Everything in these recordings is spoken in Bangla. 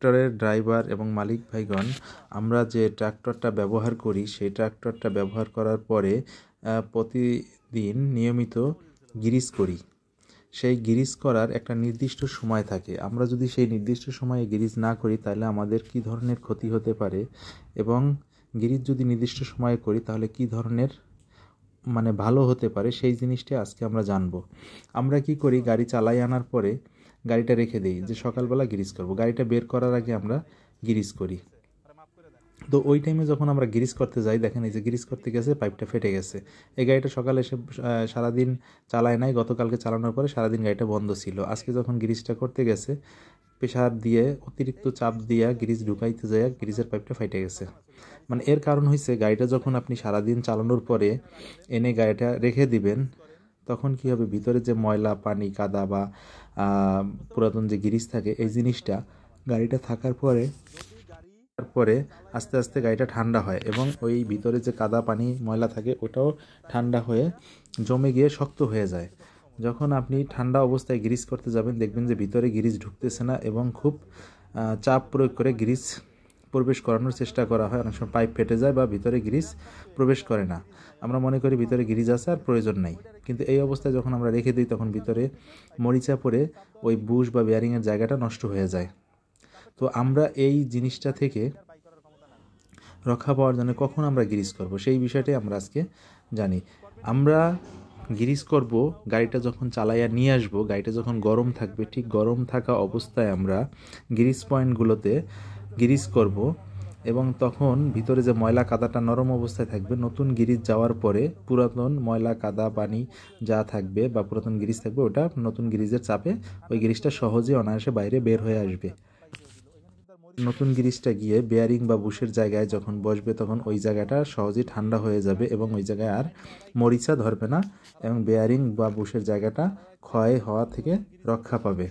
ট্রাক্টরের ড্রাইভার এবং মালিক ভাইগণ, আমরা যে ট্রাক্টরটা ব্যবহার করি সেই ট্রাক্টরটা ব্যবহার করার পরে প্রতিদিন নিয়মিত গ্রিজ করি। সেই গ্রিজ করার একটা নির্দিষ্ট সময় থাকে। আমরা যদি সেই নির্দিষ্ট সময়ে গ্রিজ না করি তাহলে আমাদের কী ধরনের ক্ষতি হতে পারে, এবং গ্রিজ যদি নির্দিষ্ট সময়ে করি তাহলে কী ধরনের ভালো হতে পারে, সেই জিনিসটা আজকে আমরা জানবো। আমরা কি করি, গাড়ি চালাই আনার পরে গাড়িটা রেখে দিই যে সকালবেলা গ্রিজ করব। গাড়িটা বের করার আগে আমরা গ্রিজ করি। তো ওই টাইমে যখন আমরা গ্রিজ করতে যাই, দেখেন এই যে গ্রিজ করতে গেছে পাইপটা ফেটে গেছে। এই গাড়িটা সকালে এসে সারাদিন চালায় নাই, গতকালকে চালানোর পরে সারাদিন গাড়িটা বন্ধ ছিল। আজকে যখন গ্রিজটা করতে গেছে, প্রেশার দিয়ে অতিরিক্ত চাপ দিয়ে গ্রিজ ঢুকাইতে যায়, গ্রিজের পাইপটা ফেটে গেছে। এর কারণ হয়েছে, গাড়িটা যখন আপনি সারাদিন চালানোর পরে এনে গাড়িটা রেখে দিবেন, তখন কি হবে, ভিতরে যে ময়লা পানি কাদা বা পুরাতন যে গ্রিজ থাকে, এই জিনিসটা গাড়িটা থাকার পরে আস্তে আস্তে গাড়িটা ঠান্ডা হয়, এবং ওই ভিতরে যে কাদা পানি ময়লা থাকে ওটাও ঠান্ডা হয়ে জমে গিয়ে শক্ত হয়ে যায়। যখন আপনি ঠান্ডা অবস্থায় গ্রিজ করতে যাবেন, দেখবেন যে ভিতরে গ্রিজ ঢুকতেছে না, এবং খুব চাপ প্রয়োগ করে গ্রিজ প্রবেশ করানোর চেষ্টা করা হয়। অনেক সময় পাইপ ফেটে যায় বা ভিতরে গ্রিজ প্রবেশ করে না। আমরা মনে করি ভিতরে গ্রিজ আছে আর প্রয়োজন নাই, কিন্তু এই অবস্থায় যখন আমরা রেখে দিই তখন ভিতরে মরিচা পড়ে ওই বুশ বা বেয়ারিংয়ের জায়গাটা নষ্ট হয়ে যায়। তো আমরা এই জিনিসটা থেকে রক্ষা পাওয়ার জন্য কখন আমরা গ্রিজ করব, সেই বিষয়টাই আমরা আজকে জানি। আমরা গ্রিজ করব গাড়িটা যখন চালাইয়া নিয়ে আসবো, গাড়িটা যখন গরম থাকবে, ঠিক গরম থাকা অবস্থায় আমরা গ্রিজ পয়েন্টগুলোতে গ্রিজ করব, এবং তখন ভিতরে যে ময়লা কাদাটা নরম অবস্থায় থাকবে। নতুন গ্রিজ যাওয়ার পরে পুরাতন ময়লা কাদা পানি যা থাকবে বা পুরাতন গ্রিজ থাকবে, ওটা নতুন গ্রিজের চাপে ওই গ্রিজটা সহজে অনায়াসে বাইরে বের হয়ে আসবে। নতুন গ্রিজটা গিয়ে বেয়ারিং বা বুশের জায়গায় যখন বসবে, তখন ওই জায়গাটা সহজেই ঠান্ডা হয়ে যাবে এবং ওই জায়গায় আর মরিচা ধরবে না, এবং বেয়ারিং বা বুশের জায়গাটা ক্ষয় হওয়া থেকে রক্ষা পাবে।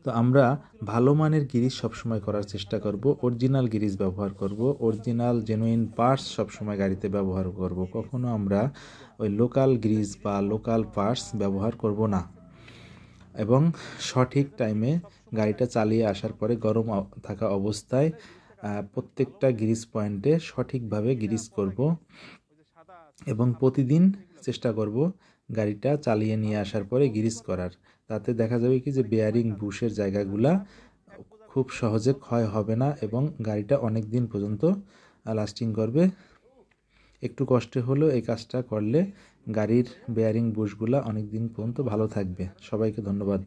তো আমরা ভালো মানের গ্রিজ সবসময় করার চেষ্টা করব, অরিজিনাল গ্রিজ ব্যবহার করব, অরিজিনাল জেনুইন পার্টস সবসময় গাড়িতে ব্যবহার করব। কখনো আমরা ওই লোকাল গ্রিজ বা লোকাল পার্টস ব্যবহার করব না, এবং সঠিক টাইমে গাড়িটা চালিয়ে আসার পরে গরম থাকা অবস্থায় প্রত্যেকটা গ্রিজ পয়েন্টে সঠিকভাবে গ্রিজ করব, এবং প্রতিদিন চেষ্টা করব গাড়িটা চালিয়ে নিয়ে আসার পরে গ্রিজ করার। তাতে দেখা যাবে কি যে বেয়ারিং বুশের জায়গাগুলা খুব সহজে ক্ষয় হবে না, এবং গাড়িটা অনেক দিন পর্যন্ত লাস্টিং করবে। একটু কষ্টে হলেও এই কাজটা করলে গাড়ির বেয়ারিং বুশগুলা অনেক দিন পর্যন্ত ভালো থাকবে। সবাইকে ধন্যবাদ।